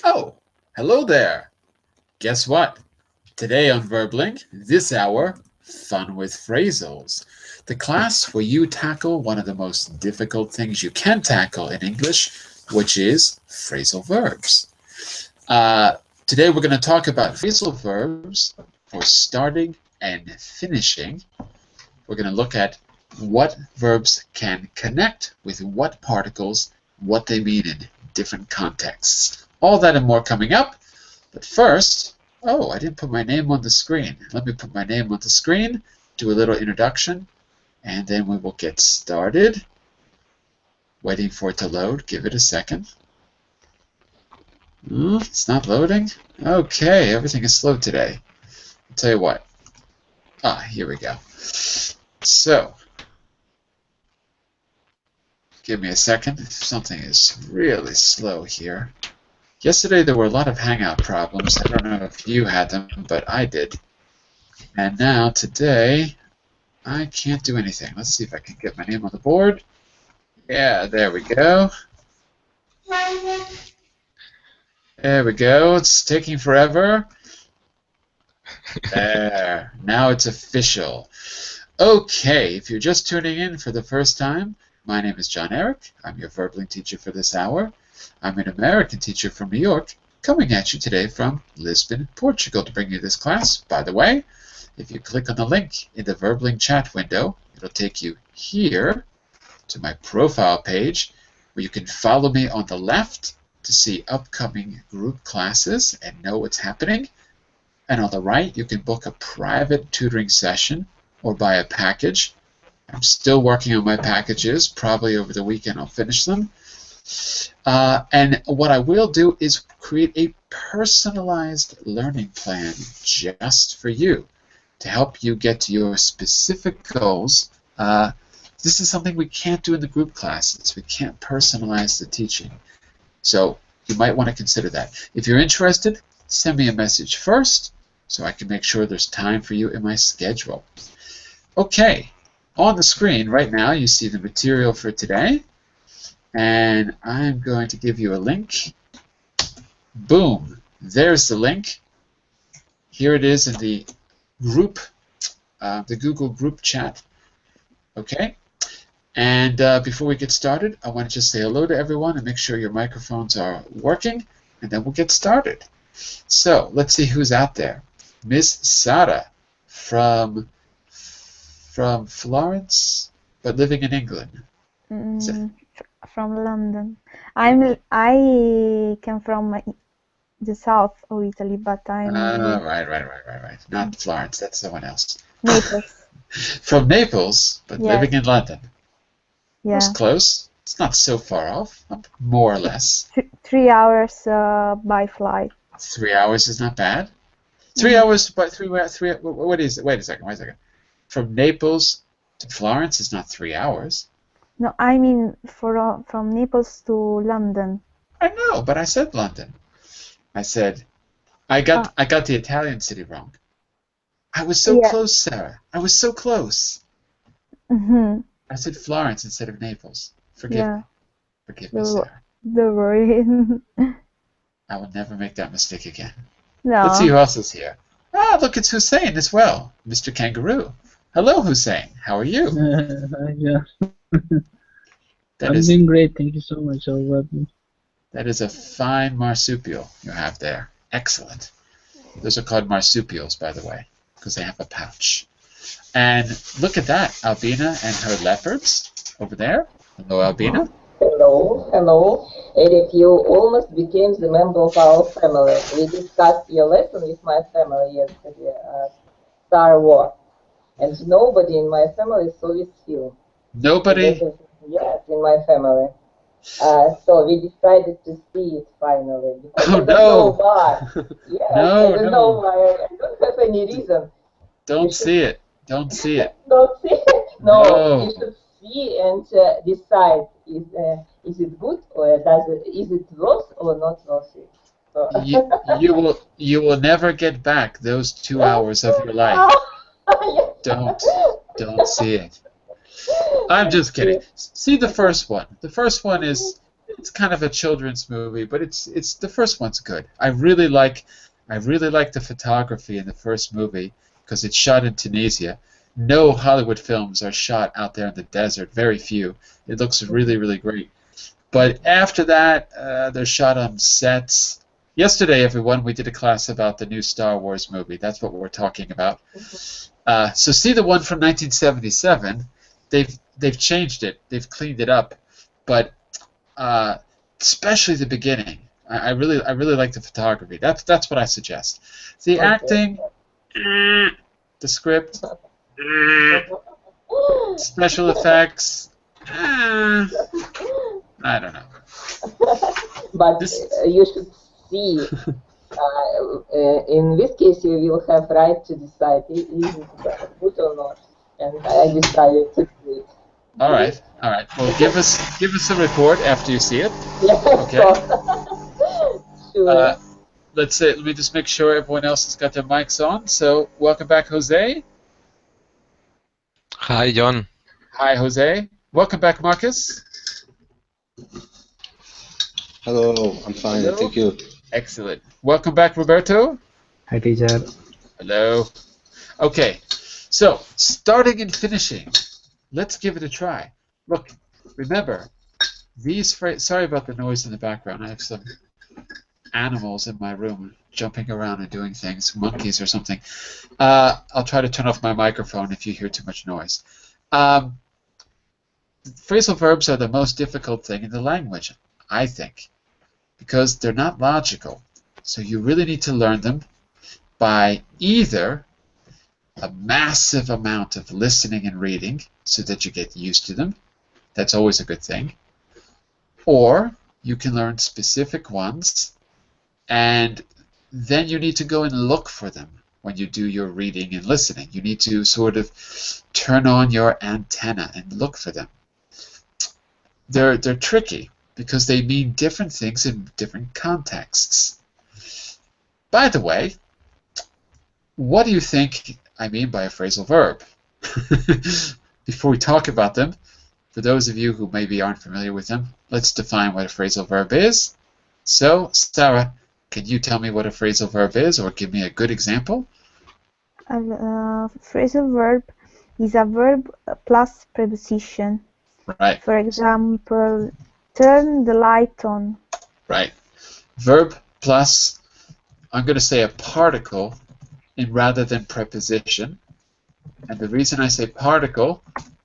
Oh, hello there. Guess what? Today on VerbLink, this hour, fun with phrasals. The class where you tackle one of the most difficult things you can tackle in English, which is phrasal verbs. Today we're going to talk about phrasal verbs for starting and finishing. We're going to look at what verbs can connect with what particles, what they mean in different contexts. All that and more coming up. But first, I didn't put my name on the screen. Let me put my name on the screen, do a little introduction, and then we will get started. Waiting for it to load. Give it a second. It's not loading? Okay, everything is slow today. I'll tell you what. Here we go. So, give me a second. Something is really slow here. Yesterday there were a lot of Hangout problems. I don't know if you had them, but I did. And now today, I can't do anything. Let's see if I can get my name on the board. Yeah, there we go. There we go. It's taking forever. There. Now it's official. Okay, if you're just tuning in for the first time, my name is John Eric. I'm your verbling teacher for this hour. I'm an American teacher from New York, coming at you today from Lisbon, Portugal, to bring you this class. By the way, if you click on the link in the verbling chat window, it'll take you here to my profile page, where you can follow me on the left to see upcoming group classes and know what's happening. And on the right, you can book a private tutoring session or buy a package. I'm still working on my packages. Probably over the weekend I'll finish them. And what I will do is create a personalized learning plan just for you to help you get to your specific goals. This is something we can't do in the group classes. We can't personalize the teaching. So you might want to consider that. If you're interested, send me a message first so I can make sure there's time for you in my schedule. Okay, on the screen right now you see the material for today. And I'm going to give you a link. Boom. There's the link. Here it is in the group, the Google group chat. Okay. And before we get started, I want to just say hello to everyone and make sure your microphones are working, and then we'll get started. So let's see who's out there. Miss Sara from Florence, but living in England. From London. I came from the south of Italy, but I'm right. Not Florence. That's someone else. Naples. From Naples, but living in London. Yeah. That's close. It's not so far off, more or less. 3 hours by flight. 3 hours is not bad. 3 hours, but three. What is it? Wait a second. From Naples to Florence is not 3 hours. No, I mean from Naples to London. I know, but I said London. I said I got the Italian city wrong. I was so close, Sarah. I was so close. I said Florence instead of Naples. Forgive me. Forgive me, Sarah. Don't worry. I will never make that mistake again. No. Let's see who else is here. Look, it's Hussein as well. Mr. Kangaroo. Hello, Hussein. How are you? Yeah. I'm doing great. Thank you so much. That is a fine marsupial you have there. Excellent. Those are called marsupials, by the way, because they have a pouch. And look at that, Albina and her leopards over there. Hello, Albina. Hello. Eric, you almost became the member of our family. We discussed your lesson with my family yesterday, Star Wars. And nobody in my family saw this film. Nobody? Yes, in my family. So we decided to see it finally. Oh, I don't know why. Yes, I don't know why. I don't have any reason. Don't see it. Don't see it. Don't see it? No, you should see and decide is it good or is it worth or not worth it. So. You will never get back those 2 hours of your life. Don't see it. I'm just kidding. See the first one. The first one is it's kind of a children's movie, but it's the first one's good. I really like the photography in the first movie because it's shot in Tunisia. No Hollywood films are shot out there in the desert. Very few. It looks really, really great. But after that, they're shot on sets. Yesterday, everyone, we did a class about the new Star Wars movie. That's what we're talking about. So see the one from 1977. They've changed it. They've cleaned it up. But especially the beginning, I really like the photography. That's what I suggest. The acting, the script, special effects. I don't know. But you should see. In this case, you will have right to decide is it good or not, and I decided to do it. All right. Well, give us a report after you see it. Yeah, okay. Sure. Let me just make sure everyone else has got their mics on. So, welcome back, Jose. Hi, John. Hi, Jose. Welcome back, Marcus. Hello, I'm fine, Hello. thank you. Excellent. Welcome back, Roberto. Hi, teacher. Hello. Okay, so starting and finishing. Let's give it a try. Look, remember, these phrases. Sorry about the noise in the background. I have some animals in my room jumping around and doing things, monkeys or something. I'll try to turn off my microphone if you hear too much noise. Phrasal verbs are the most difficult thing in the language, I think, because they're not logical. So you really need to learn them by either a massive amount of listening and reading so that you get used to them. That's always a good thing. Or you can learn specific ones, and then you need to go and look for them when you do your reading and listening. You need to sort of turn on your antenna and look for them. They're tricky because they mean different things in different contexts. By the way, what do you think I mean by a phrasal verb? Before we talk about them, for those of you who maybe aren't familiar with them, let's define what a phrasal verb is. So, Sarah, can you tell me what a phrasal verb is, or give me a good example? A phrasal verb is a verb plus preposition. Right. For example, turn the light on. Right. Verb plus, I'm going to say a particle in rather than preposition. And the reason I say particle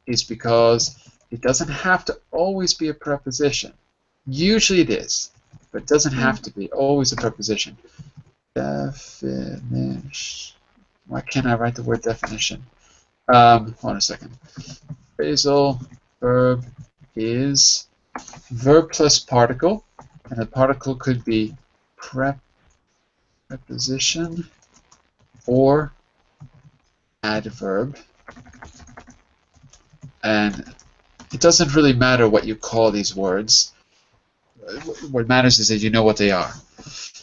is because it doesn't have to always be a preposition. Usually it is, but it doesn't have to be always a preposition. Why can't I write the word definition? Hold on a second. Phrasal verb is verb plus particle, and the particle could be preposition or adverb. And it doesn't really matter what you call these words. What matters is that you know what they are.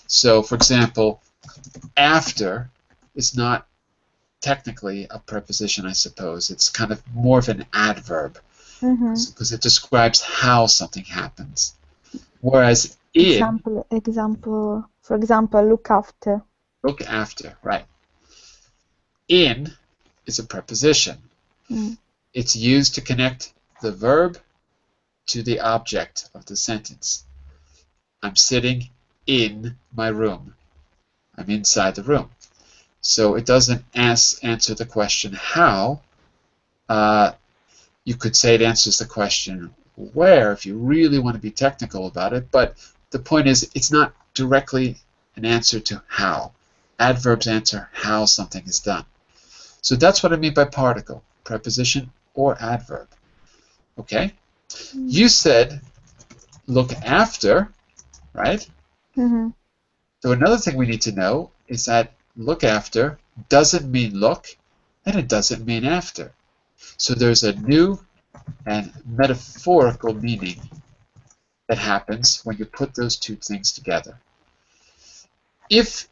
So, for example, after is not technically a preposition, I suppose. It's kind of more of an adverb because it describes how something happens. Whereas in... For example, look after. Look after, right. In is a preposition. It's used to connect the verb to the object of the sentence. I'm sitting in my room. I'm inside the room. So it doesn't answer the question how. You could say it answers the question where if you really want to be technical about it, but the point is it's not directly an answer to how. Adverbs answer how something is done. So that's what I mean by particle, preposition or adverb. Okay? You said look after, right? So another thing we need to know is that look after doesn't mean look, and it doesn't mean after. So there's a new and metaphorical meaning that happens when you put those two things together. If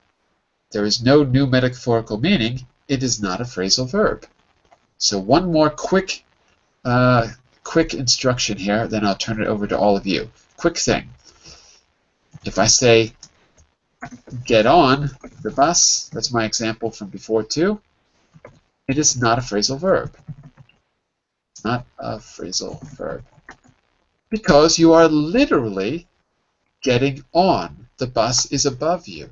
there is no new metaphorical meaning, it is not a phrasal verb. So one more quick instruction here, then I'll turn it over to all of you. quick thing. If I say, get on the bus, that's my example from before too, it is not a phrasal verb. It's not a phrasal verb. Because you are literally getting on. The bus is above you.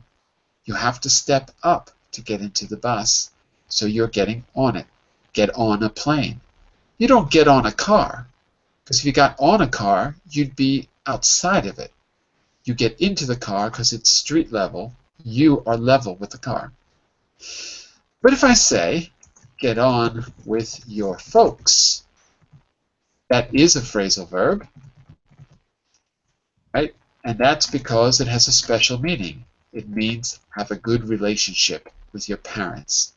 You have to step up to get into the bus, so you're getting on it. Get on a plane. You don't get on a car, because if you got on a car, you'd be outside of it. You get into the car because it's street level. You are level with the car. But if I say, get on with your folks, that is a phrasal verb, right? And that's because it has a special meaning. It means have a good relationship with your parents.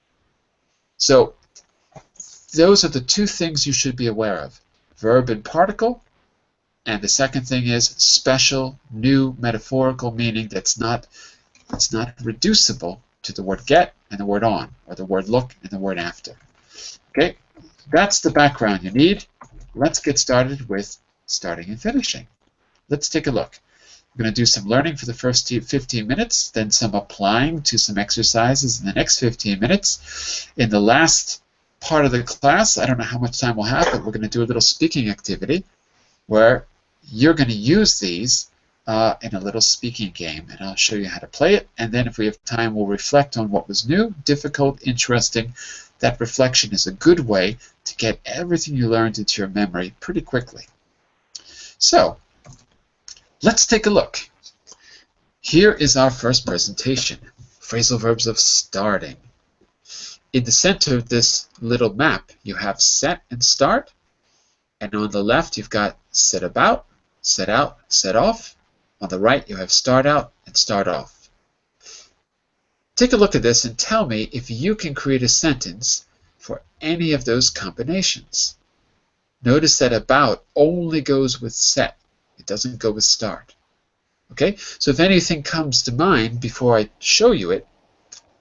So those are the two things you should be aware of. Verb and particle. And the second thing is special, new, metaphorical meaning that's not reducible to the word get and the word on, or the word look and the word after. Okay, that's the background you need. Let's get started with starting and finishing. Let's take a look. We're going to do some learning for the first 15 minutes, then some applying to some exercises in the next 15 minutes. In the last part of the class, I don't know how much time we'll have, but we're going to do a little speaking activity where you're going to use these in a little speaking game, and I'll show you how to play it, and then if we have time, we'll reflect on what was new, difficult, interesting. That reflection is a good way to get everything you learned into your memory pretty quickly. So, let's take a look. Here is our first presentation, phrasal verbs of starting. In the center of this little map, you have set and start, and on the left, you've got set about, set out, set off. On the right, you have start out and start off. Take a look at this and tell me if you can create a sentence for any of those combinations. Notice that about only goes with set. It doesn't go with start. Okay? So if anything comes to mind before I show you it,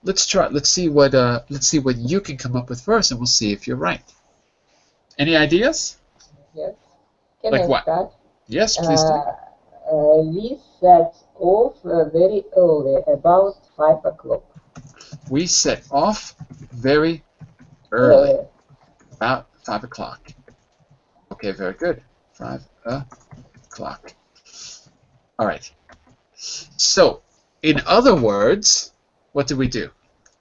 let's try. Let's see what you can come up with first, and we'll see if you're right. Any ideas? Yes. Can Like I what? start? Yes, please do. We set off very early, about 5 o'clock. We set off very early, about 5 o'clock. Okay, very good. 5 o'clock. All right. So, in other words, what did we do?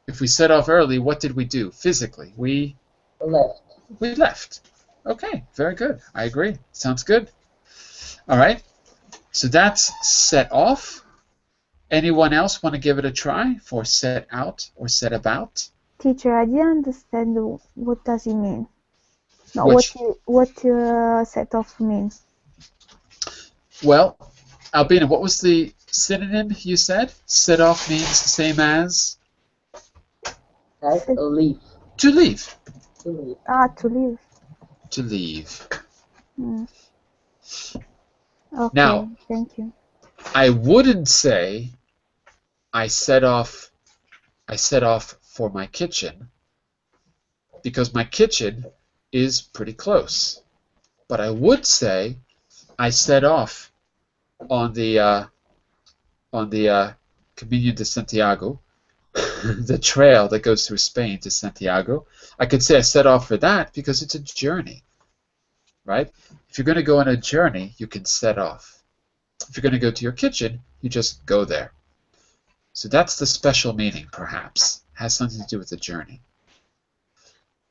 If we set off early, what did we do physically? We left. We left. Okay, very good. I agree. Sounds good. All right. So that's set off. Anyone else want to give it a try for set out or set about? Teacher, I didn't understand what does it mean. No, Which, what set off means. well, Albina, what was the synonym you said? Set off means the same as? Leave. To leave. To leave. Ah, to leave. To leave. Okay, Now, thank you. I wouldn't say I set off for my kitchen, because my kitchen is pretty close. But I would say I set off on the Camino de Santiago, the trail that goes through Spain to Santiago. I could say I set off for that because it's a journey, right? If you're going to go on a journey, you can set off. If you're going to go to your kitchen, you just go there. So that's the special meaning, perhaps. It has something to do with the journey.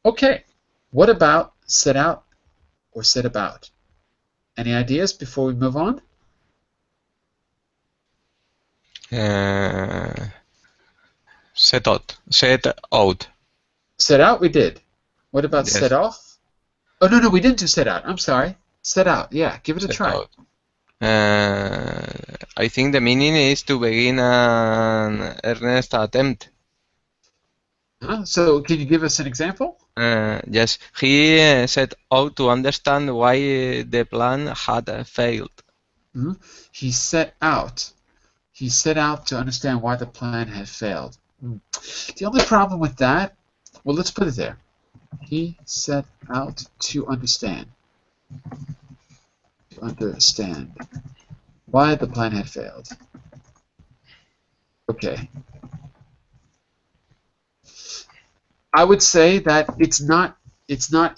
Okay, what about set out or set about? Any ideas before we move on? Set out. Set out. Set out, we did. What about Yes. set off? Oh, no, we didn't do set out. I'm sorry. Set out, yeah. Give it a Set try. out. I think the meaning is to begin an earnest attempt. So can you give us an example? Yes, he set out to understand why the plan had failed. He set out. He set out to understand why the plan had failed. The only problem with that, well, let's put it there. He set out to understand. To understand. Why the plan had failed. Okay. I would say that it's not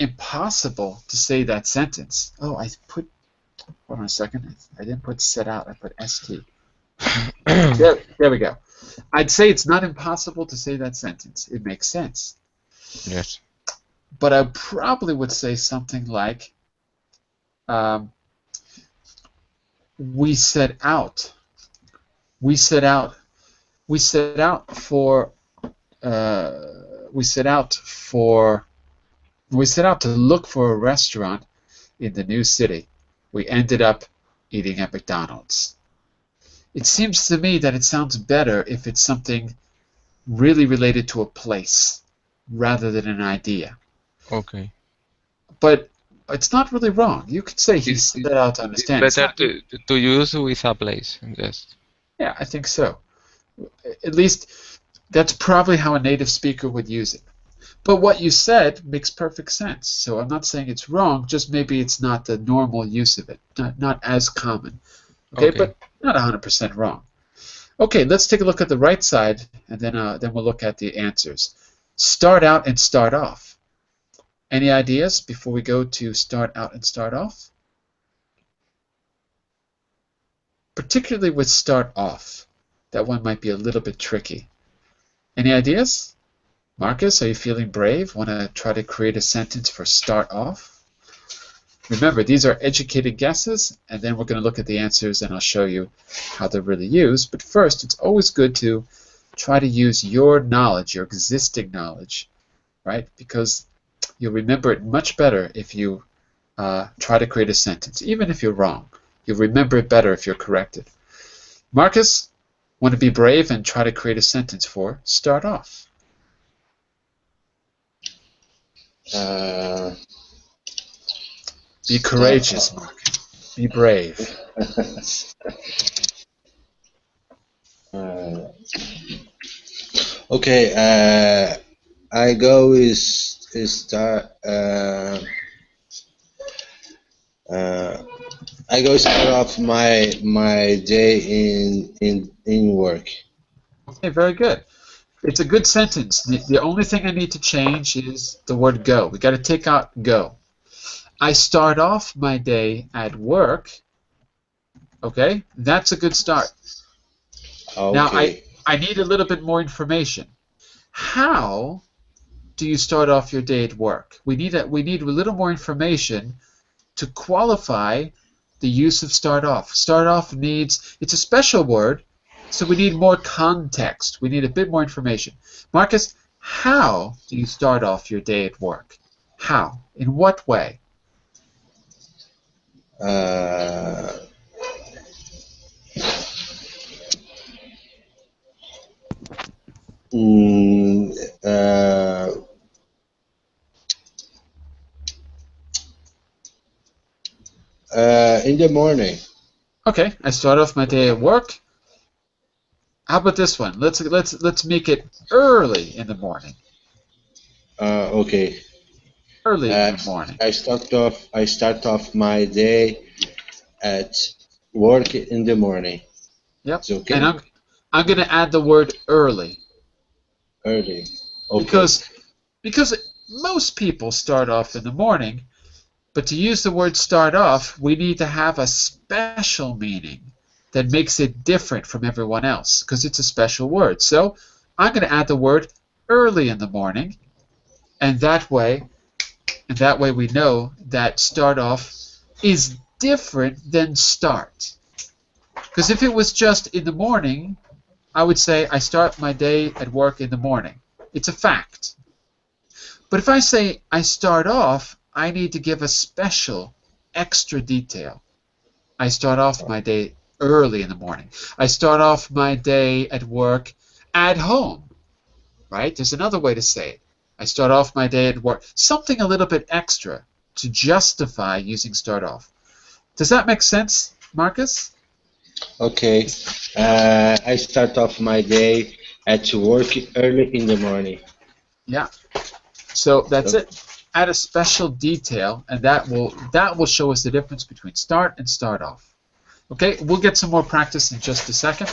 impossible to say that sentence. Oh, hold on a second. I didn't put set out. I put st. There we go. I'd say it's not impossible to say that sentence. It makes sense. Yes. But I probably would say something like, we set out. We set out. We set out for. We set out to look for a restaurant in the new city. We ended up eating at McDonald's. It seems to me that it sounds better if it's something really related to a place rather than an idea. Okay. But it's not really wrong. You could say he set out to understand. It's better to use with a place. Yes. Yeah, I think so. At least that's probably how a native speaker would use it. But what you said makes perfect sense. So I'm not saying it's wrong, just maybe it's not the normal use of it, not as common. Okay, but not 100% wrong. Okay, let's take a look at the right side, and then we'll look at the answers. Start out and start off. Any ideas before we go to start out and start off? Particularly with start off. That one might be a little bit tricky. Any ideas? Marcus, are you feeling brave? Want to try to create a sentence for start off? Remember, these are educated guesses, and then we're going to look at the answers, and I'll show you how they're really used. But first, it's always good to try to use your knowledge, your existing knowledge, right? Because you'll remember it much better if you try to create a sentence, even if you're wrong. You'll remember it better if you're corrected. Marcus, want to be brave and try to create a sentence for start off? Be courageous, Marcus. Be brave. Okay. I go is start. I go start off my day in work. Okay, very good. It's a good sentence. The only thing I need to change is the word go. We got to take out go. I start off my day at work. Okay, that's a good start. Okay. Now I need a little bit more information. How do you start off your day at work? We need a little more information to qualify the use of start off. Start off it's a special word, so we need more context. We need a bit more information. Marcus, how do you start off your day at work? How? In what way? In the morning. Okay, I start off my day at work. How about this one? Let's make it early in the morning. Okay. Early in the morning. I start off my day at work in the morning. Yep. It's okay. And I'm going to add the word early. Early. Okay. Because most people start off in the morning, but to use the word start off, we need to have a special meaning that makes it different from everyone else, because it's a special word. So I'm going to add the word early in the morning, and that way we know that start off is different than start. Because if it was just in the morning, I would say I start my day at work in the morning. It's a fact. But if I say I start off, I need to give a special, extra detail. I start off my day early in the morning. I start off my day at work at home. Right? There's another way to say it. I start off my day at work. Something a little bit extra to justify using start off. Does that make sense, Marcus? Okay. I start off my day at work early in the morning. Yeah. So that's it. Add a special detail, and that will show us the difference between start and start off. Okay, we'll get some more practice in just a second.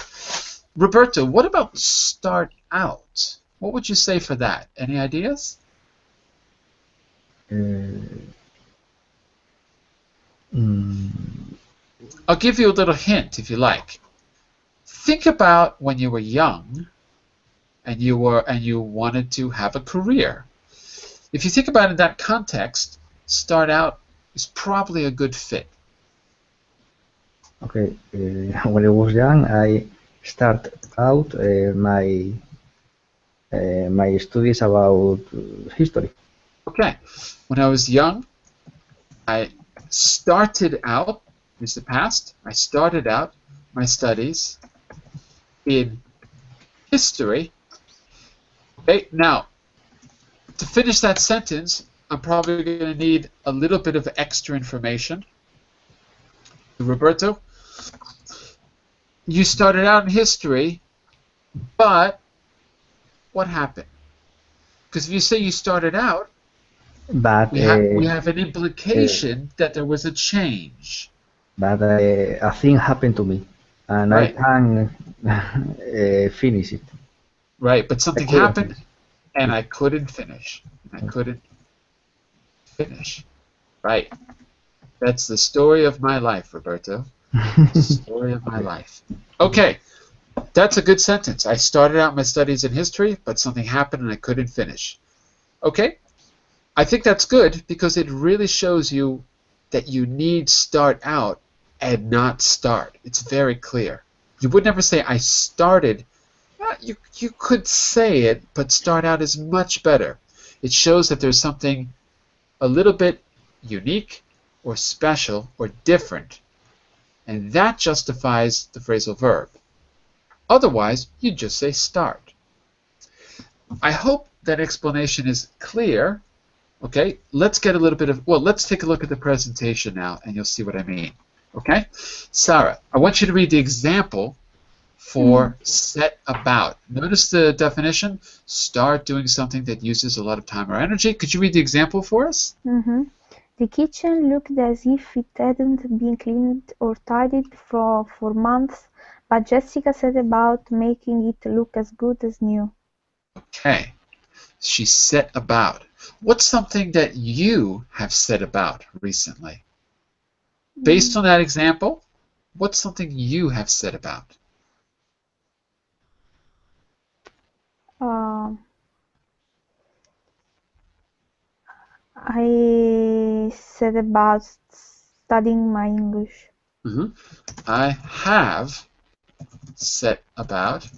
Roberto, what about start out? What would you say for that? Any ideas? I'll give you a little hint if you like. Think about when you were young and you wanted to have a career. If you think about it in that context, start out is probably a good fit. Okay, when I was young, I start out my studies about history. Okay, when I was young, I started out, is the past, I started out my studies in history. Okay, now, to finish that sentence, I'm probably going to need a little bit of extra information. Roberto, you started out in history, but what happened? Because if you say you started out, But we have an implication that there was a change. But a thing happened to me, and Right. I can finish it. Right, but something happened, and I couldn't finish. Right. That's the story of my life, Roberto. The story of my life. Okay, that's a good sentence. I started out my studies in history, but something happened and I couldn't finish. Okay, I think that's good because it really shows you that you need start out and not start. It's very clear. You would never say, I started. You could say it, but start out is much better. It shows that there's something a little bit unique or special or different, and that justifies the phrasal verb. Otherwise, you just say start. I hope that explanation is clear. Okay, let's get a little bit of, well, let's take a look at the presentation now, and you'll see what I mean. Okay, Sarah, I want you to read the example for set about. Notice the definition, start doing something that uses a lot of time or energy. Could you read the example for us? The kitchen looked as if it hadn't been cleaned or tidied for months, but Jessica set about making it look as good as new. Okay, she set about. What's something that you have set about recently? Based on that example, what's something you have set about? I set about studying my English. I have set about,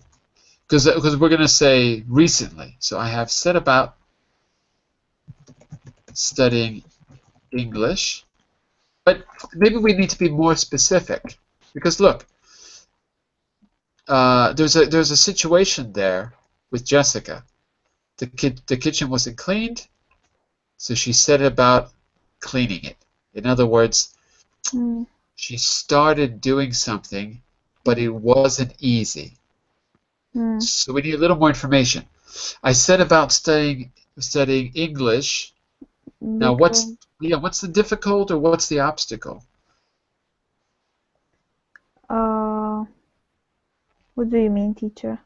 because we're going to say recently. So I have set about studying English. But maybe we need to be more specific. Because look, there's a situation there with Jessica. The kitchen wasn't cleaned, so she set about cleaning it. In other words, she started doing something, but it wasn't easy. So we need a little more information. I set about studying English. Now, what's the difficult or what's the obstacle? What do you mean, teacher?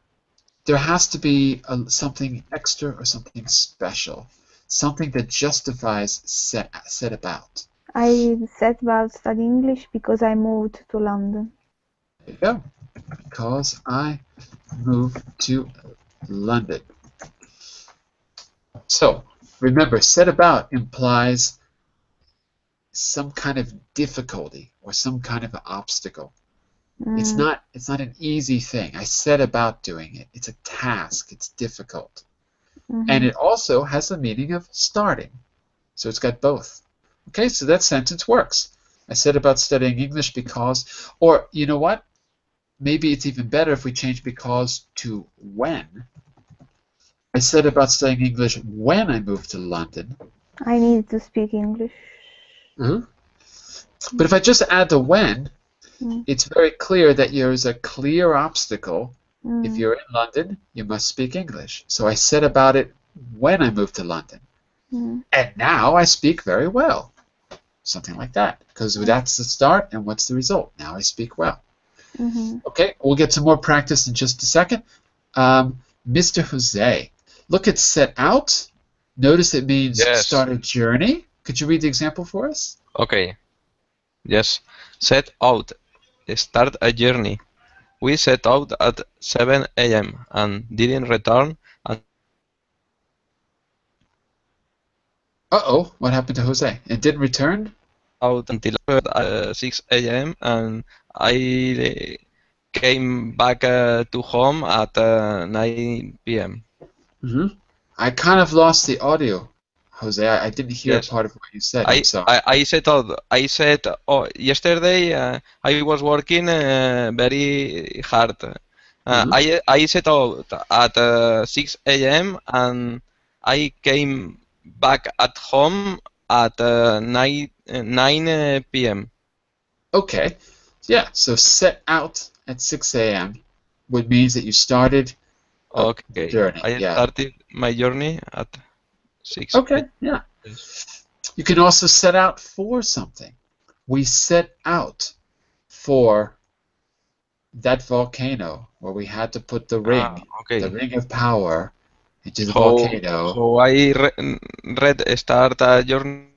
There has to be something extra or something special, something that justifies set about. I set about studying English because I moved to London. There you go. Because I moved to London. So, remember, set about implies some kind of difficulty or some kind of obstacle. It's not an easy thing. I set about doing it. It's a task. It's difficult. And it also has the meaning of starting. So it's got both. Okay, so that sentence works. I set about studying English because, or you know what? Maybe it's even better if we change because to when. I set about studying English when I moved to London. I needed to speak English. But if I just add the when, it's very clear that there's a clear obstacle. If you're in London, you must speak English. So I set about it when I moved to London. And now I speak very well. something like that. Because that's the start, and what's the result? Now I speak well. Mm-hmm. Okay, we'll get some more practice in just a second. Mr. Jose, look at set out. Notice it means Yes. start a journey. Could you read the example for us? Okay. Yes. Set out. Start a journey. We set out at 7 a.m. and didn't return Uh-oh, what happened to Jose? It didn't return? out until 6 a.m. and I came back to home at 9 p.m. Mm-hmm. I kind of lost the audio, Jose. I didn't hear Yes. part of what you said. I'm sorry. I said oh, yesterday I was working very hard. I set out at 6 a.m. and I came back at home at 9 p.m. Okay. Yeah, so set out at 6 a.m. would means that you started the Okay, journey. I Yeah. started my journey at 6 Okay, yeah. You can also set out for something. We set out for that volcano where we had to put the ring of power into the volcano. So I read start a journey.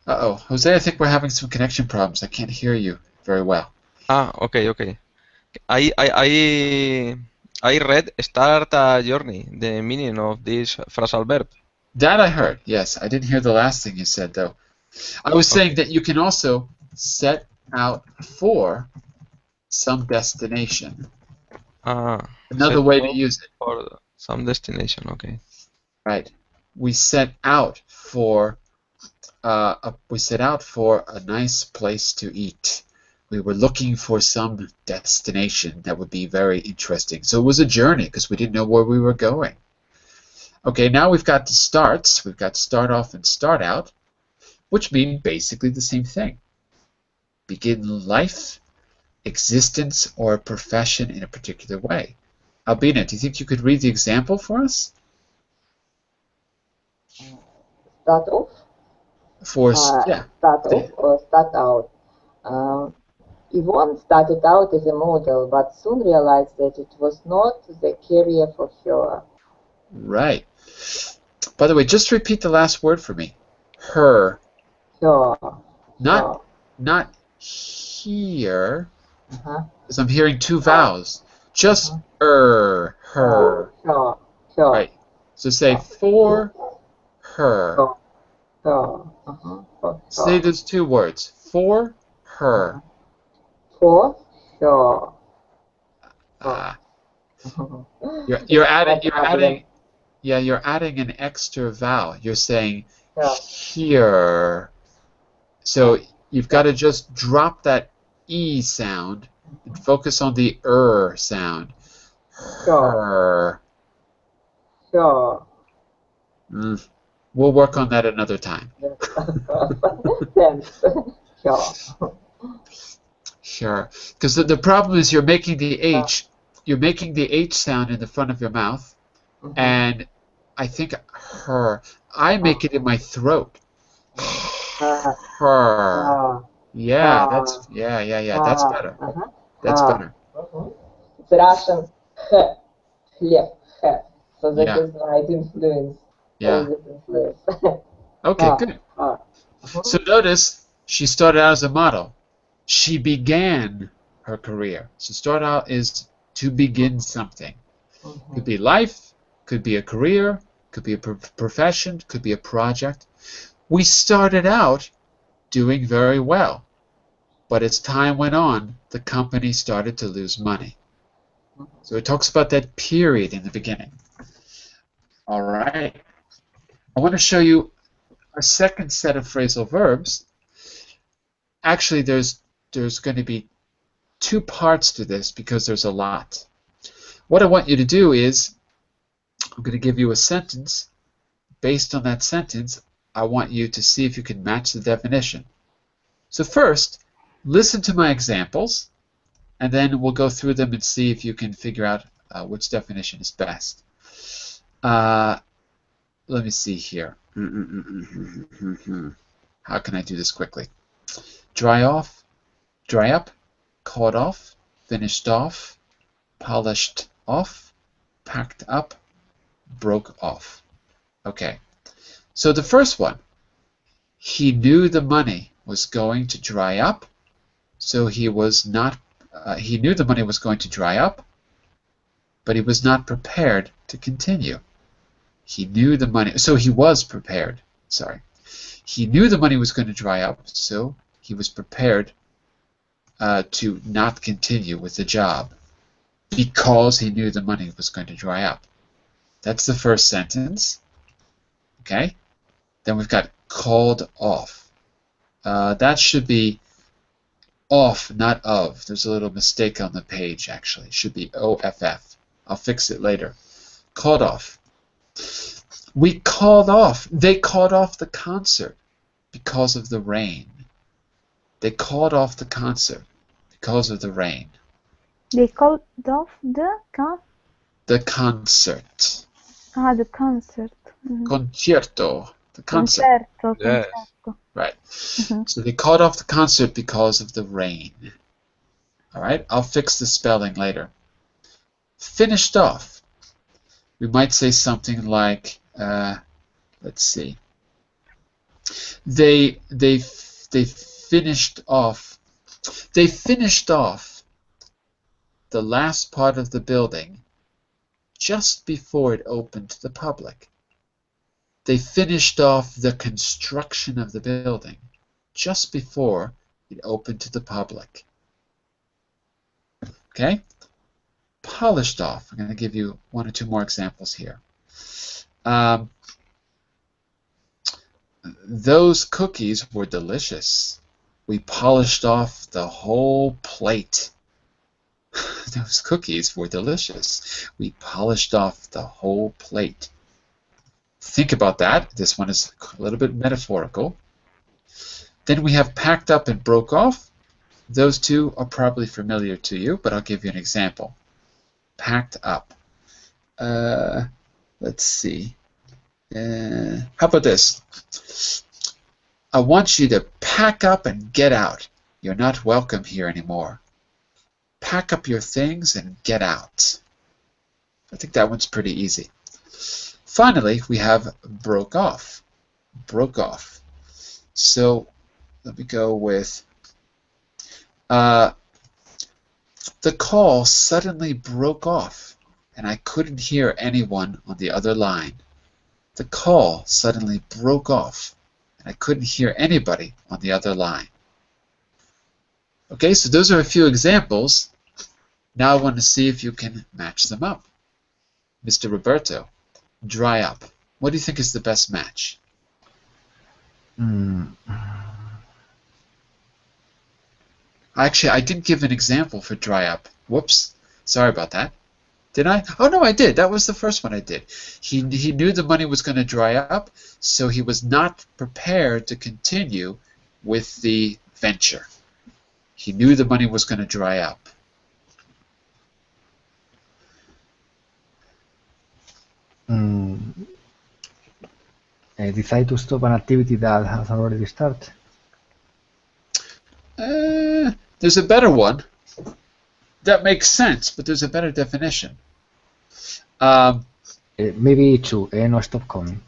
Uh-oh, Jose, I think we're having some connection problems. I can't hear you very well. Okay. I read start a journey, the meaning of this phrasal verb. That I heard, yes. I didn't hear the last thing you said, though. I was saying that you can also set out for some destination. Another way to use it. For some destination, okay. Right. We set out for a nice place to eat. We were looking for some destination that would be very interesting. So it was a journey because we didn't know where we were going. Okay, now we've got the starts. We've got start off and start out, which mean basically the same thing. Begin life, existence, or a profession in a particular way. Albina, do you think you could read the example for us? Start off? Yeah. Start off or start out. Yvonne started out as a model, but soon realized that it was not the career for her. Right. By the way, just repeat the last word for me. Her. Her. Not here. Because I'm hearing two vowels. Just her. Her. Right. So say for her. Say those two words. For her. For her. You're adding an extra vowel. You're saying here. So you've got to just drop that E sound and focus on the sound. Her. Sure. We'll work on that another time. Thanks. Sure. Sure. Because the problem is you're making the H sound in the front of your mouth, and I think her. I make it in my throat. Her. Yeah, that's better. That's better. It's Russian H. So that is why it influence. Yeah. Okay, good. So notice she started out as a model. She began her career. So start out is to begin something. Could be life, could be a career, could be a profession, could be a project. We started out doing very well, but as time went on, the company started to lose money. So it talks about that period in the beginning. All right. I want to show you our second set of phrasal verbs. Actually, there's going to be two parts to this because there's a lot. What I want you to do is, I'm going to give you a sentence. Based on that sentence, I want you to see if you can match the definition. So first, listen to my examples, and then we'll go through them and see if you can figure out which definition is best. Let me see here. How can I do this quickly? Dry off, dry up, caught off, finished off, polished off, packed up, broke off. Okay, so the first one, he knew the money was going to dry up, so he was not, he knew the money was going to dry up, but he was not prepared to continue. He knew the money, so he was prepared, sorry. He knew the money was going to dry up, so he was prepared to not continue with the job because he knew the money was going to dry up. That's the first sentence. Okay? Then we've got called off. That should be off, not of. There's a little mistake on the page, actually. It should be OFF. I'll fix it later. Called off. We called off. They called off the concert because of the rain. They called off the concert because of the rain. They called off the concert. the concert. Concierto. The concert. Concerto. Right. So they called off the concert because of the rain. All right. I'll fix the spelling later. Finished off. We might say something like, let's see. They finished off. They finished off the last part of the building just before it opened to the public. They finished off the construction of the building just before it opened to the public. Okay? Polished off. I'm going to give you one or two more examples here. Those cookies were delicious. We polished off the whole plate. Those cookies were delicious. We polished off the whole plate. Think about that. This one is a little bit metaphorical. Then we have packed up and broke off. Those two are probably familiar to you, but I'll give you an example. Packed up. Let's see. How about this? I want you to pack up and get out. You're not welcome here anymore. Pack up your things and get out. I think that one's pretty easy. Finally, we have broke off. Broke off. So let me go with the call suddenly broke off and I couldn't hear anyone on the other line. The call suddenly broke off and I couldn't hear anybody on the other line. Okay, so those are a few examples. Now I want to see if you can match them up. Mr. Roberto, dry up. What do you think is the best match? Actually, I didn't give an example for dry up. Whoops. Sorry about that. Did I? Oh, no, I did. That was the first one I did. He knew the money was going to dry up, so he was not prepared to continue with the venture. He knew the money was going to dry up. Decide to stop an activity that has already started. There's a better one. That makes sense, but there's a better definition. Maybe to end or stop coming.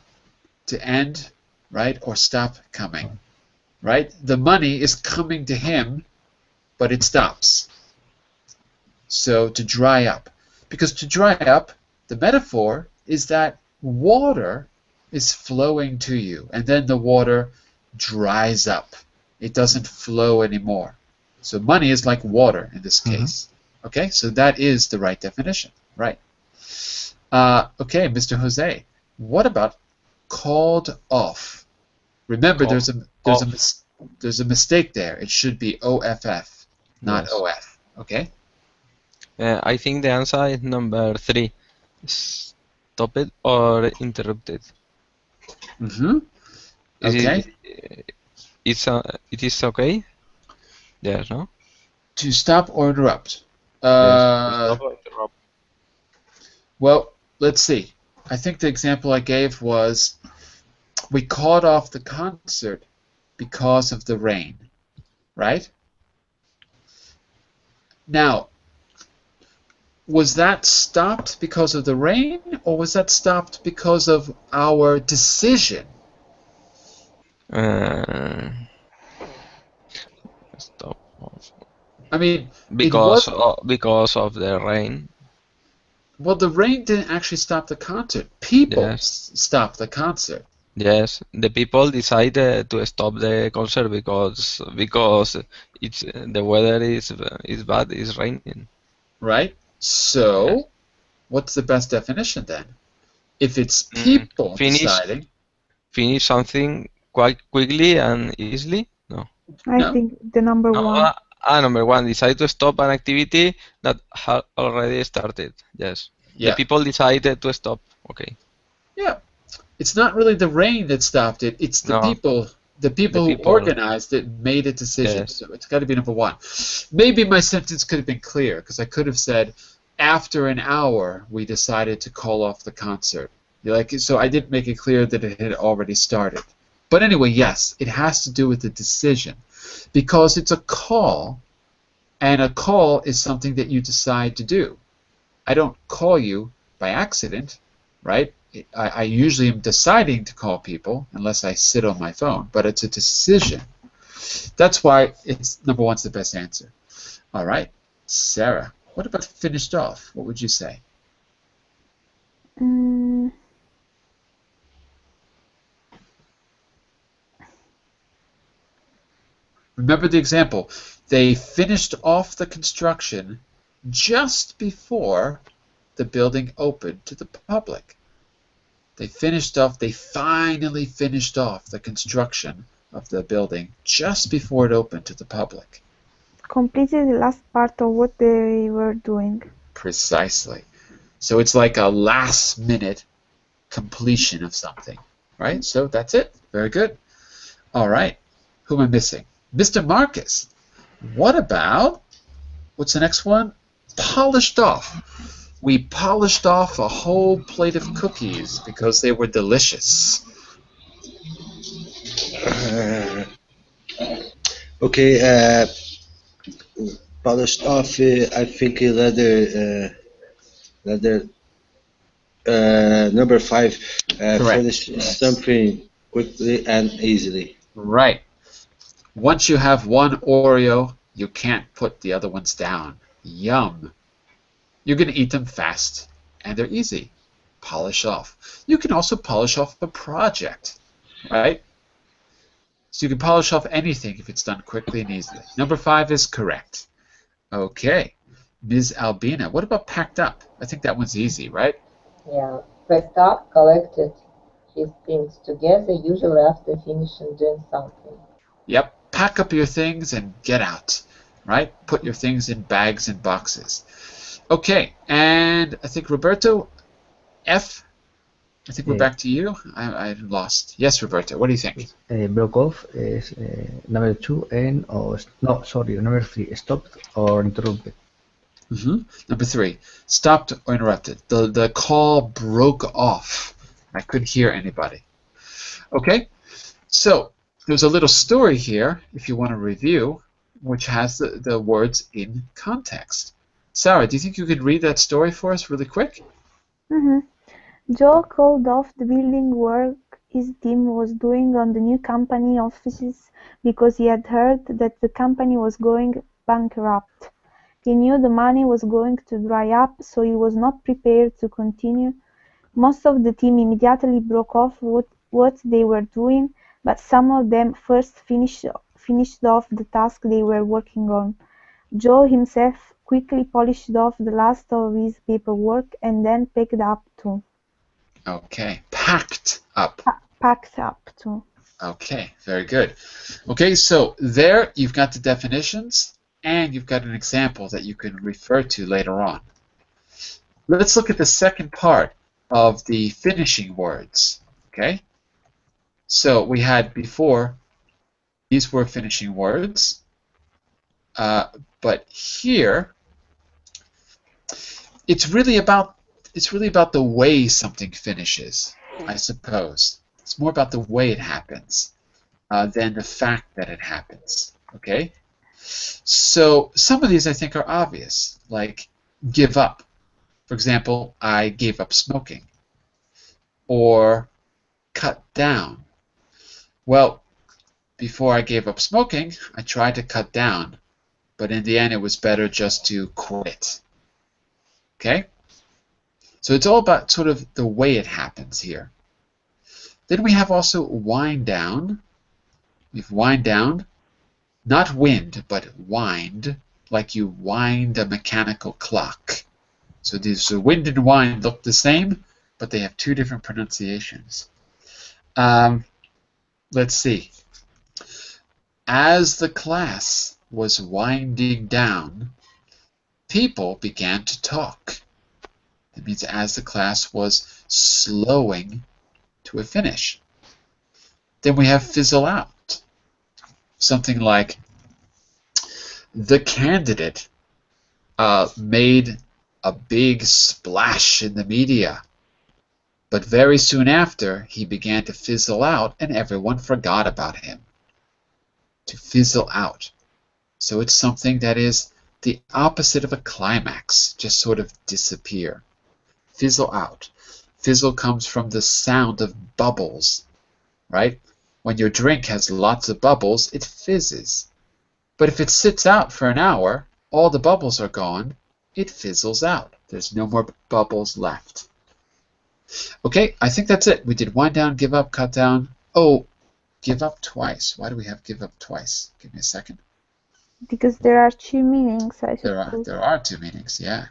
To end, right, or stop coming, right? The money is coming to him, but it stops. So to dry up. Because to dry up, the metaphor is that water is flowing to you, and then the water dries up. It doesn't flow anymore. So money is like water in this case. Okay, so that is the right definition, right? Okay, Mr. Jose, what about called off? Remember, there's a mistake there. It should be OFF, not OF. Okay. I think the answer is number 3. Stopped or interrupted. Okay. It is okay? Yes, no? To stop or interrupt. Yes, stop or interrupt. Well, let's see. I think the example I gave was we called off the concert because of the rain, right? Now, was that stopped because of the rain, or was that stopped because of our decision? Stop. I mean, it Because was. of the rain. Well, the rain didn't actually stop the concert. People Yes. stopped the concert. Yes, the people decided to stop the concert because it's the weather is bad, it's raining. Right? So, Yes. what's the best definition then? If it's Mm, people finish deciding, finish something quite quickly and easily? No. I no, think the number No. one. Number one, decide to stop an activity that had already started. Yes. The yeah, people decided to stop. Okay. yeah. It's not really the rain that stopped it. It's the No, people. The the people who people. organized it made a decision. Yes. So it's got to be number one. Maybe my sentence could have been clear because I could have said, after an hour, we decided to call off the concert. So I didn't make it clear that it had already started. But anyway, yes, it has to do with the decision because it's a call, and a call is something that you decide to do. I don't call you by accident, right? I usually am deciding to call people unless I sit on my phone, but it's a decision. That's why it's number one's the best answer. All right, Sarah, what about finished off? What would you say? Mm, Remember the example. They finished off the construction just before the building opened to the public. They finally finished off the construction of the building just before it opened to the public. completed the last part of what they were doing. Precisely. So it's like a last minute completion of something, right? So that's it. Very good. All right. Who am I missing? Mr. Marcus. What about, what's the next one? Polished off. We polished off a whole plate of cookies because they were delicious. Okay, polished off. I think leather. Number 5. Correct. Finish something quickly and easily. Right. Once you have one Oreo, you can't put the other ones down. Yum. You're going to eat them fast, and they're easy. Polish off. You can also polish off a project, right? So you can polish off anything if it's done quickly and easily. Number 5 is correct. Okay. Ms. Albina, what about packed up? I think that one's easy, right? Yeah, packed up, collected his things together, usually after finishing doing something. Yep. Pack up your things and get out, right? Put your things in bags and boxes. Okay, and I think Roberto, F, I think we're back to you. I'm lost. Yes, Roberto, what do you think? Broke off is number 2 and no, sorry, number 3, stopped or interrupted. Number 3, stopped or interrupted. The call broke off. I couldn't hear anybody. Okay, so there's a little story here, if you want to review, which has the words in context. Sarah, do you think you could read that story for us really quick? Joe called off the building work his team was doing on the new company offices because he had heard that the company was going bankrupt. He knew the money was going to dry up, so he was not prepared to continue. Most of the team immediately broke off what they were doing, but some of them first finished off the task they were working on. Joe himself quickly polished off the last of his paperwork and then packed up too. Okay, packed up. Packed up too. Okay, very good. Okay, so there you've got the definitions and you've got an example that you can refer to later on. Let's look at the second part of the finishing words. Okay, so we had before, these were finishing words, but here it's really about the way something finishes, I suppose. It's more about the way it happens than the fact that it happens. Okay? So some of these I think are obvious, like give up. For example, I gave up smoking. Or cut down. Well, before I gave up smoking, I tried to cut down, but in the end it was better just to quit. Okay? So it's all about sort of the way it happens here. Then we have also wind down. We've wind down, not wind, but wind, like you wind a mechanical clock. So these wind and wind look the same, but they have two different pronunciations. Let's see. As the class was winding down, people began to talk. That means as the class was slowing to a finish. Then we have fizzle out. Something like, the candidate made a big splash in the media, but very soon after he began to fizzle out and everyone forgot about him. To fizzle out. So it's something that is the opposite of a climax, just sort of disappear. Fizzle out. Fizzle comes from the sound of bubbles, right? When your drink has lots of bubbles, it fizzes. But if it sits out for an hour, all the bubbles are gone, it fizzles out. There's no more bubbles left. Okay, I think that's it. We did wind down, give up, cut down. Oh, give up twice. Why do we have give up twice? Give me a second. Because there are two meanings, I suppose. There are two meanings, yeah.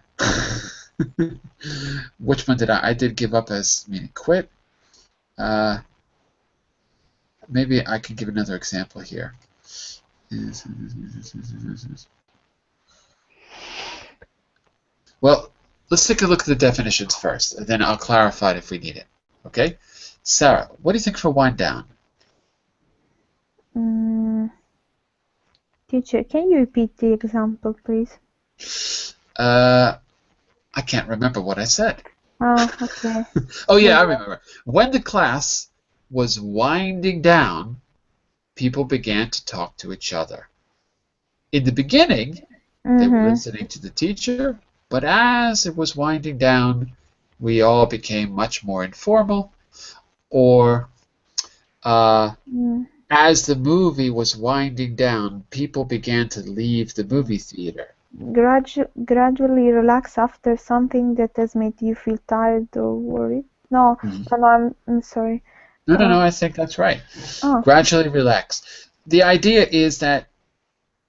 Which one did I did give up as meaning quit. Maybe I can give another example here. Well, let's take a look at the definitions first, and then I'll clarify it if we need it. Okay? Sarah, what do you think for wind down? Teacher, can you repeat the example, please? I can't remember what I said. Oh, okay. Oh, yeah, I remember. When the class was winding down, people began to talk to each other. In the beginning, they were listening to the teacher, but as it was winding down, we all became much more informal, or as the movie was winding down, people began to leave the movie theater. Gradually relax after something that has made you feel tired or worried. No, I'm sorry. No, I think that's right. Oh. Gradually relax. The idea is that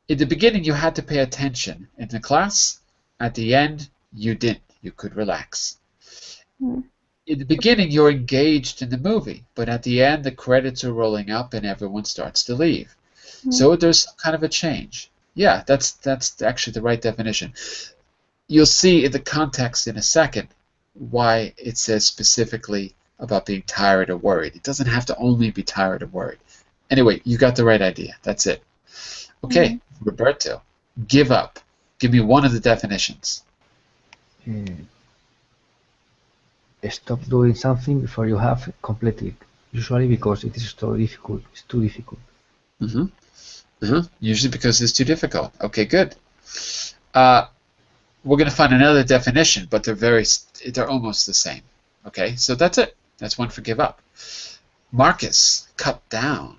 in the beginning you had to pay attention in the class. At the end, you didn't. You could relax. In the beginning, you're engaged in the movie, but at the end, the credits are rolling up and everyone starts to leave. So there's kind of a change. Yeah, that's actually the right definition. You'll see in the context in a second why it says specifically about being tired or worried. It doesn't have to only be tired or worried. Anyway, you got the right idea. That's it. Okay, Roberto, give up. Give me one of the definitions. Stop doing something before you have completed it. Usually because it is too difficult. It's too difficult. Usually because it's too difficult. Okay, good. We're going to find another definition, but they're almost the same. Okay, so that's it. That's one for give up. Marcus, cut down.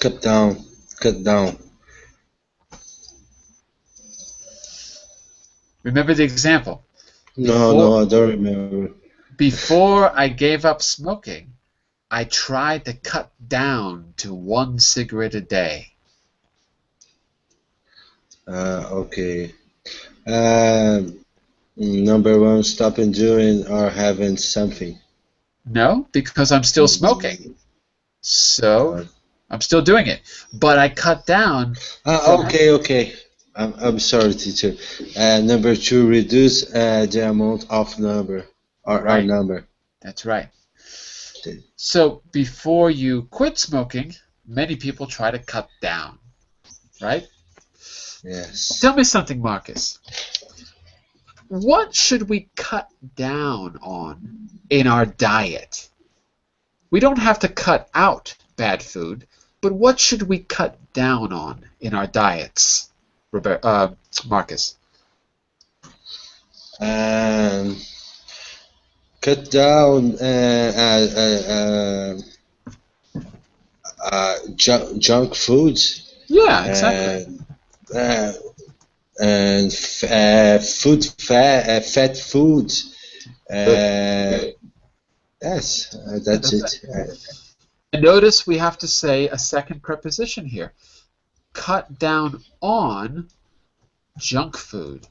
Cut down. Remember the example? No, I don't remember. Before I gave up smoking, I tried to cut down to 1 cigarette a day. Okay. Number one, stopping doing or having something. No, because I'm still smoking. So I'm still doing it. But I cut down. Okay. I'm sorry, teacher. Number two, reduce the amount of number or Right. number. That's right. Okay. So before you quit smoking, many people try to cut down, right? Yes. Tell me something, Marcus. what should we cut down on in our diet? We don't have to cut out bad food, but what should we cut down on in our diets, Marcus? Cut down junk food. Yeah, exactly. And fat food. Yes, that's it. And notice we have to say a second preposition here. Cut down on junk food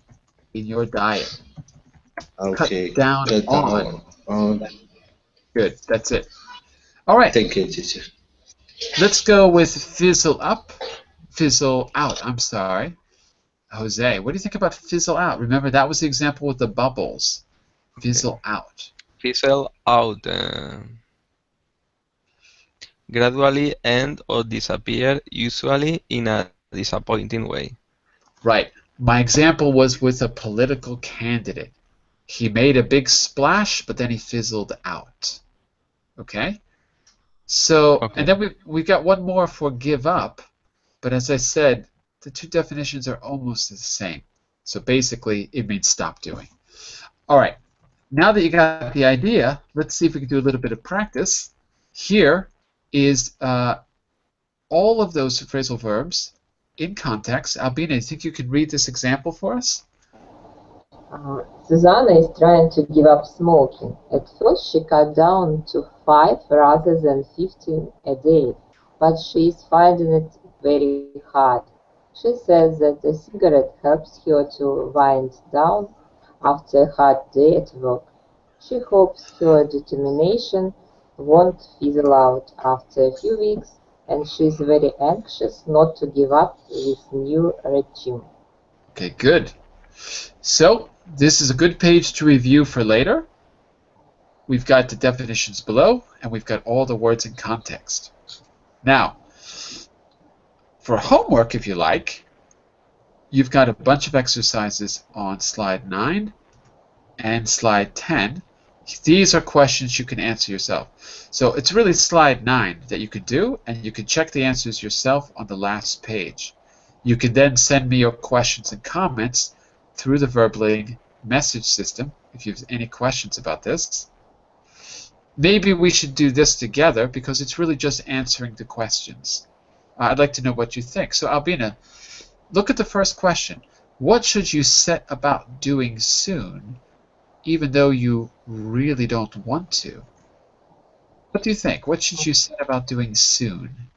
in your diet. Okay. Cut down on. Good, that's it. All right. Thank you, teacher. Let's go with fizzle up, fizzle out. I'm sorry. Jose, what do you think about fizzle out? Remember, that was the example with the bubbles. Fizzle out. Fizzle out. Gradually end or disappear, usually in a disappointing way. Right. My example was with a political candidate. He made a big splash, but then he fizzled out. Okay? So, Okay. and then we've got one more for give up, but as I said, the two definitions are almost the same. So basically, it means stop doing. All right. Now that you got the idea, let's see if we can do a little bit of practice. Here is all of those phrasal verbs in context. Albina, you think you can read this example for us? Susanna is trying to give up smoking. At first she cut down to 5 rather than 15 a day, but she is finding it very hard. She says that a cigarette helps her to wind down after a hard day at work. She hopes her determination won't fizzle out after a few weeks, and she is very anxious not to give up this new regime. Okay, good. So, this is a good page to review for later. We've got the definitions below, and we've got all the words in context. Now, for homework, if you like, you've got a bunch of exercises on slide 9 and slide 10. These are questions you can answer yourself. So it's really slide 9 that you can do, and you can check the answers yourself on the last page. You can then send me your questions and comments through the Verbling message system if you have any questions about this. Maybe we should do this together because it's really just answering the questions. I'd like to know what you think. So Albina, look at the first question. What should you set about doing soon, even though you really don't want to? What do you think? What should you set about doing soon?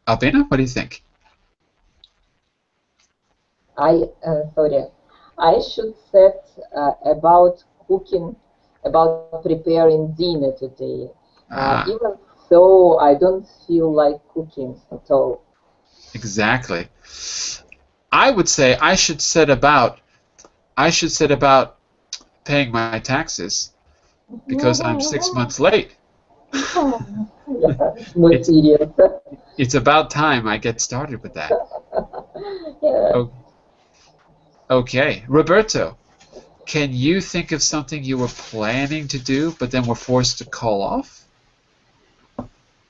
Albina, what do you think? I should set about cooking, about preparing dinner today, even though I don't feel like cooking at all. Exactly. I would say I should set about paying my taxes because I'm 6 months late. Muy serious. It's about time I get started with that. Yeah. Okay, Roberto, can you think of something you were planning to do but then were forced to call off?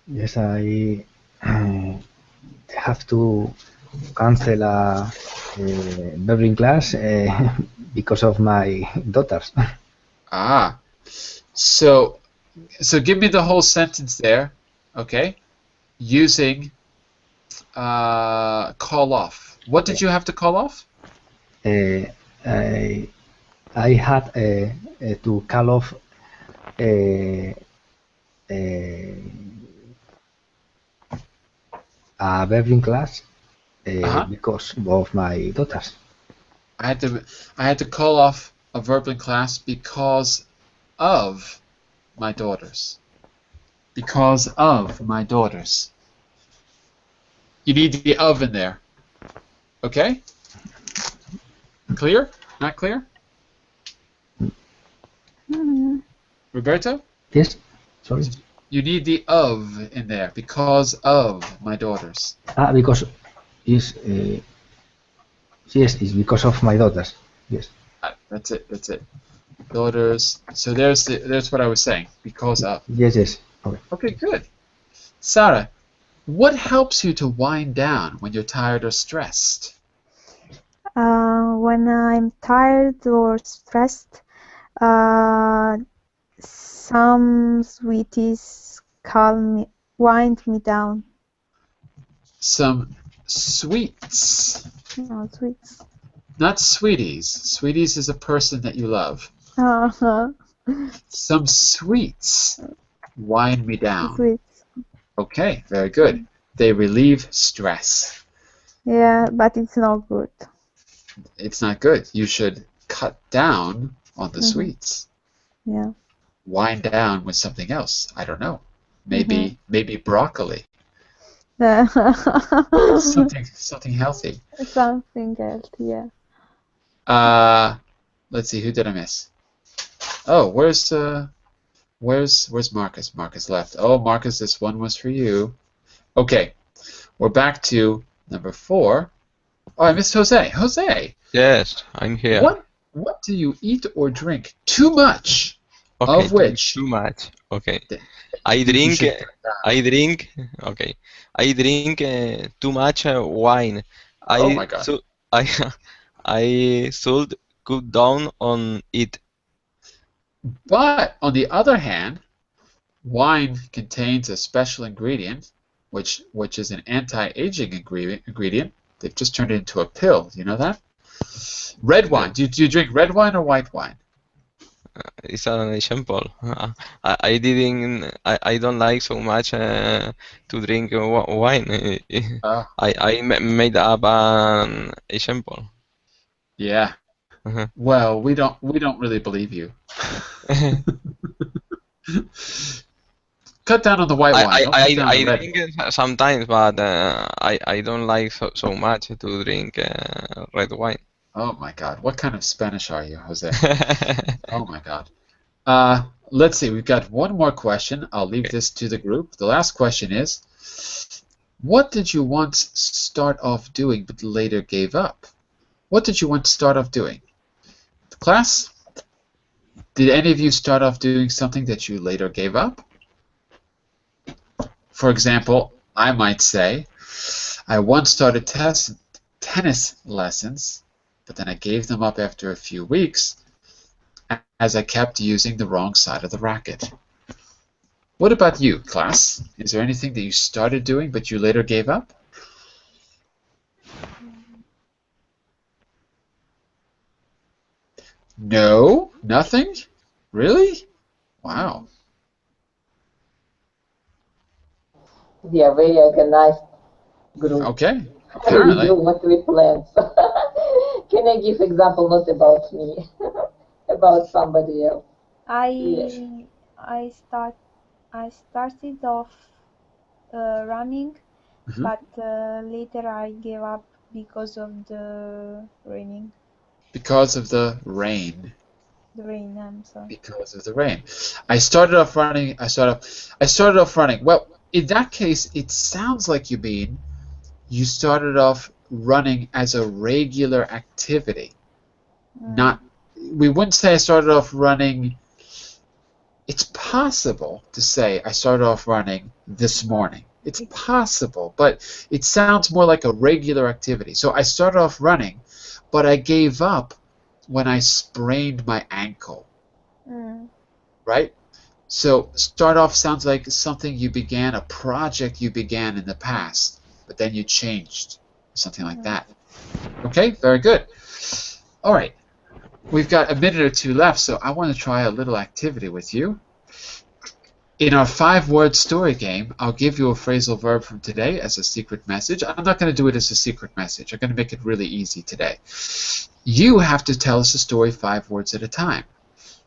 Yes, I have to cancel a verbing class because of my daughters. Ah, so give me the whole sentence there, okay? Using call off. What did you have to call off? I had to call off a verbing class because of my daughters. I had to call off a verbing class because of my daughters. Because of my daughters. You need the of in there. Okay? Clear? Not clear? Roberto? Yes. Sorry. You need the of in there. Because of my daughters. Because is yes, it's because of my daughters. Yes. That's it. That's it. Daughters. So there's what I was saying. Because of. Yes, yes. Okay. Okay, good. Sarah, what helps you to wind down when you're tired or stressed? When I'm tired or stressed, some sweeties wind me down. Some sweets. No, sweets. Not sweeties. Sweeties is a person that you love. Uh-huh. Some sweets wind me down. Sweets. Okay, very good. They relieve stress. Yeah, but it's not good. It's not good. You should cut down on the sweets. Yeah. Wind down with something else. I don't know. Maybe broccoli. Something healthy. Something else, yeah. Let's see, who did I miss? Oh, where's Marcus? Marcus left. Oh, Marcus, this one was for you. Okay, we're back to number 4. Oh, I missed Jose. Jose. Yes, I'm here. What do you eat or drink too much? Okay, Of which? too much. Okay. I drink Okay. I drink too much wine. Oh my God. So I should cut down on it. But on the other hand, wine contains a special ingredient, which is an anti-aging ingredient. They've just turned it into a pill. Do you know that? Red wine. Do you drink red wine or white wine? It's an example. I don't like so much to drink wine. I made up an example. Yeah. Well, we don't really believe you. Cut down on the white wine. I drink it sometimes, but I don't like so much to drink red wine. Oh my God! What kind of Spanish are you, Jose? Oh my God! Let's see. We've got one more question. I'll leave this to the group. The last question is, what did you once start off doing but later gave up? What did you once start off doing? Class, did any of you start off doing something that you later gave up? For example, I might say, I once started tennis lessons, but then I gave them up after a few weeks as I kept using the wrong side of the racket. What about you, class? Is there anything that you started doing but you later gave up? No? Nothing? Really? Wow. We are very organized group. Okay. We do what we plan. Can I give example not about me, about somebody else? I started off running, but later I gave up because of the raining. Because of the rain. The rain, I'm sorry. Because of the rain. I started off running. Well, in that case, it sounds like you mean you started off running as a regular activity. We wouldn't say I started off running. It's possible to say I started off running this morning. It's possible, but it sounds more like a regular activity. So I started off running, but I gave up when I sprained my ankle. Right? So start off sounds like something you began, a project you began in the past, but then you changed, something like that. Okay, very good. All right, we've got a minute or two left, so I want to try a little activity with you. In our 5-word story game, I'll give you a phrasal verb from today as a secret message. I'm not going to do it as a secret message. I'm going to make it really easy today. You have to tell us a story 5 words at a time.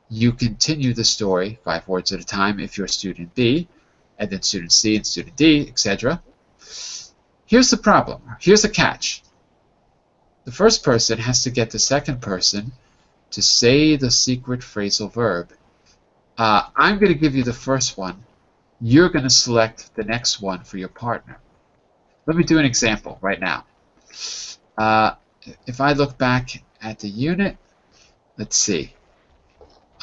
You continue the story 5 words at a time if you're student B, and then student C and student D, etc. Here's the problem. Here's the catch. The first person has to get the second person to say the secret phrasal verb. I'm going to give you the first one, you're going to select the next one for your partner. Let me do an example right now. If I look back at the unit, let's see.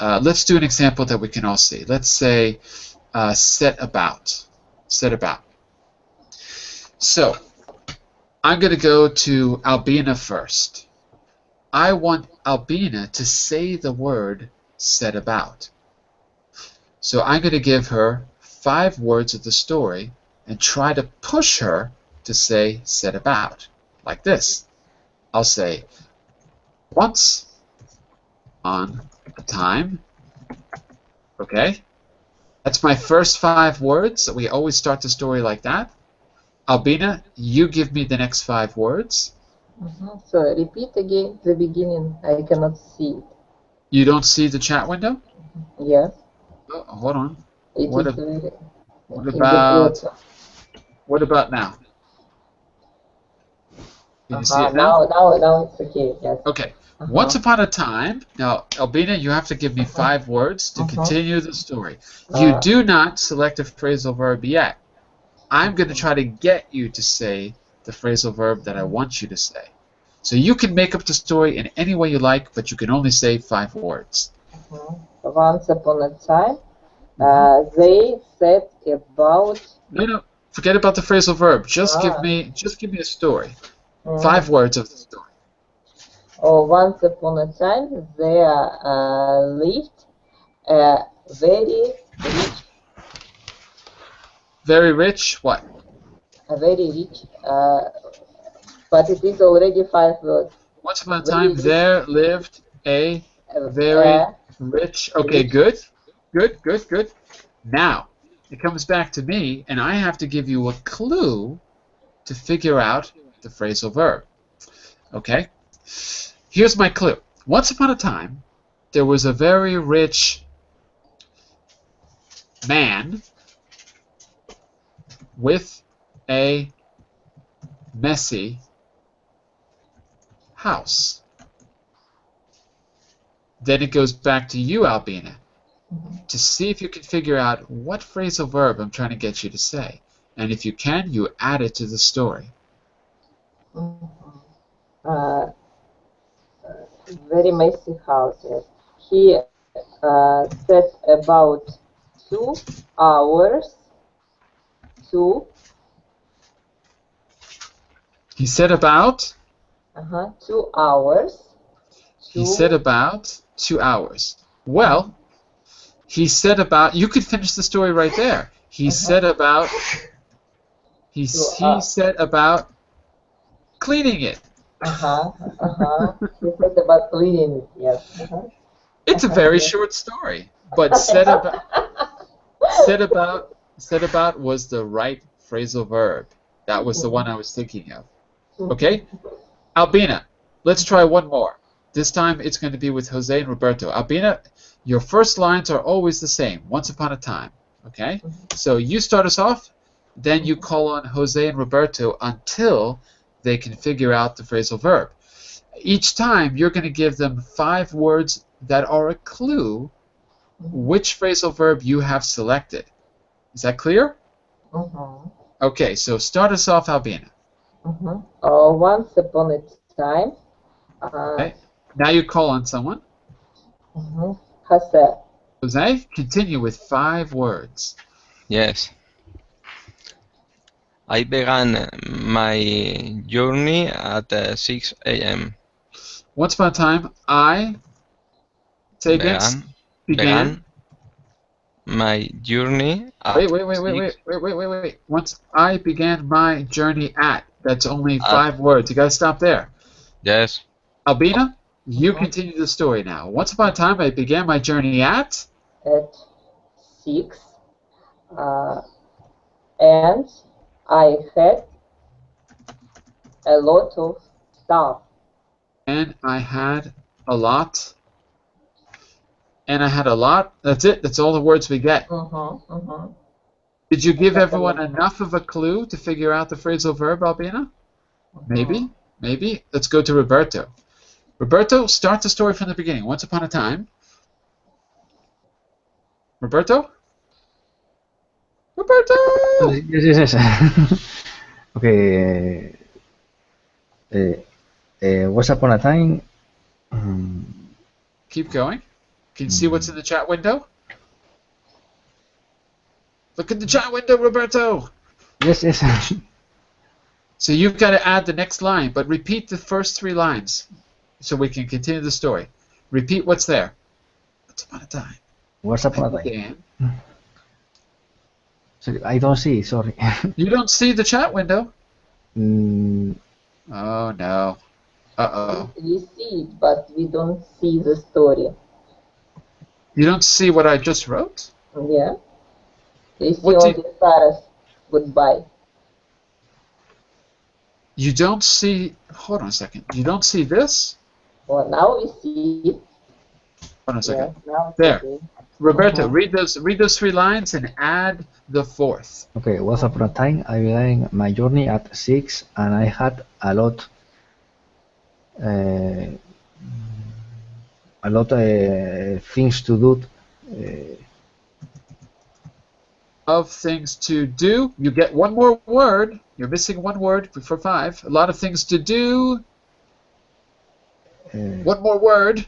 Let's do an example that we can all see. Let's say set about. Set about. So I'm going to go to Albina first. I want Albina to say the word set about. So I'm going to give her 5 words of the story and try to push her to say set about, like this. I'll say, once on a time, okay? That's my first 5 words. We always start the story like that. Albina, you give me the next 5 words. So repeat again the beginning. I cannot see it. You don't see the chat window? Yes. Oh, hold on. What about now? Can you see it now? Now it's okay. Yes. Okay. Once upon a time. Now, Albina, you have to give me 5 words to continue the story. You do not select a phrasal verb yet. I'm going to try to get you to say the phrasal verb that I want you to say. So you can make up the story in any way you like, but you can only say 5 words. Once upon a time, they said about. No, forget about the phrasal verb. Just give me a story. 5 words of the story. Oh, once upon a time, there lived a very rich. Very rich. What? A very rich. But it is already 5 words. Once upon a time, there lived a very rich. Okay, good. Now, it comes back to me, and I have to give you a clue to figure out the phrasal verb. Okay? Here's my clue. Once upon a time, there was a very rich man with a messy house. Then it goes back to you, Albina, to see if you can figure out what phrasal verb I'm trying to get you to say. And if you can, you add it to the story. Very messy house, yes. He said about 2 hours to. He said about? 2 hours. He said about 2 hours. Well, he said about, you could finish the story right there. He said about, he said about cleaning it. He said about cleaning it, yes. It's a very short story, but said about was the right phrasal verb. That was the one I was thinking of. Okay? Albina, let's try one more. This time it's going to be with Jose and Roberto. Albina, your first lines are always the same, once upon a time. Okay? So you start us off, then you call on Jose and Roberto until they can figure out the phrasal verb. Each time you're going to give them 5 words that are a clue which phrasal verb you have selected. Is that clear? Okay, so start us off, Albina. Once upon a time. Okay. Now you call on someone. Jose. Jose, continue with 5 words. Yes. I began my journey at 6 a.m. Once upon a time, I began my journey at Wait. Once I began my journey at. That's only 5 words. You gotta stop there. Yes. Albina, you continue the story now. Once upon a time, I began my journey at 6. And I had a lot of stuff. And I had a lot. That's it. That's all the words we get. Did you give everyone enough of a clue to figure out the phrasal verb, Albina? Maybe. Let's go to Roberto. Roberto, start the story from the beginning. Once upon a time. Roberto? Roberto! Yes. Okay. Once upon a time. Keep going. Can you see what's in the chat window? Look at the chat window, Roberto! Yes. So you've got to add the next line, but repeat the first 3 lines so we can continue the story. Repeat what's there. Once upon a time. Once upon a time. Dan. Sorry, I don't see. Sorry. You don't see the chat window? Mm, Oh, no. Uh-oh. We see it, but we don't see the story. You don't see what I just wrote? Yeah. We see What all do you- the stars. Goodbye. You don't see... Hold on a second. You don't see this? Well, now we see it. Hold on a second. Yeah, now it's There. okay. Roberto, read those 3 lines and add the 4th. okay. Once upon a time, I began my journey at 6, and I had a lot things to do. Of things to do. You get one more word. You're missing one word for 5. A lot of things to do. One more word.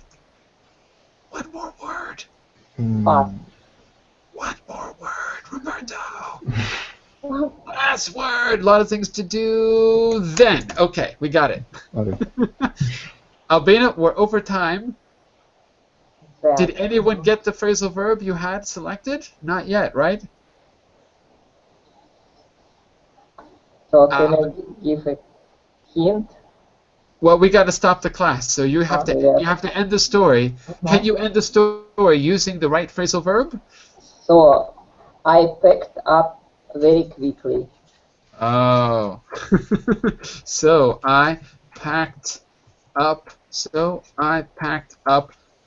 One more word. One more word, Roberto. Last word. A lot of things to do. Then. Okay, we got it. Okay. Albina, we're over time. Then. Did anyone get the phrasal verb you had selected? Not yet, right? So can I give a hint? Well, we got to stop the class, so you have to end the story. Can you end the story using the right phrasal verb? So I packed up very quickly. Oh. So I packed up.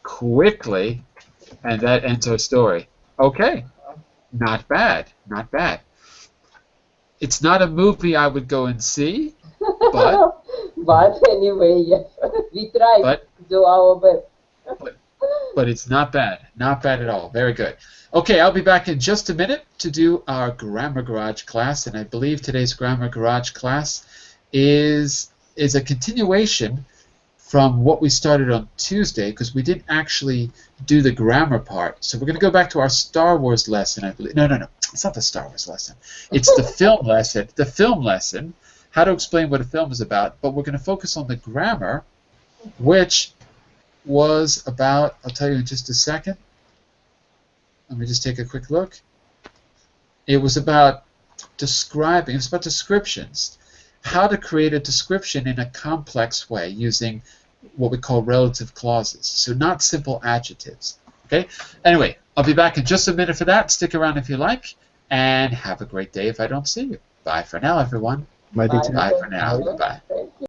Quickly, and that ends our story. Okay. Not bad. Not bad. It's not a movie I would go and see, but But anyway, yes, we tried to do our best. but it's not bad. Not bad at all. Very good. Okay, I'll be back in just a minute to do our Grammar Garage class, and I believe today's Grammar Garage class is a continuation from what we started on Tuesday, because we didn't actually do the grammar part. So we're going to go back to our Star Wars lesson, I believe. No. It's not the Star Wars lesson. It's the film lesson. The film lesson, how to explain what a film is about. But we're going to focus on the grammar, which was about, I'll tell you in just a second. Let me just take a quick look. It was about describing, it was about descriptions. How to create a description in a complex way using what we call relative clauses. So not simple adjectives. Okay? Anyway, I'll be back in just a minute for that. Stick around if you like. And have a great day if I don't see you. Bye for now, everyone. Bye, teacher. Bye for now. Bye-bye.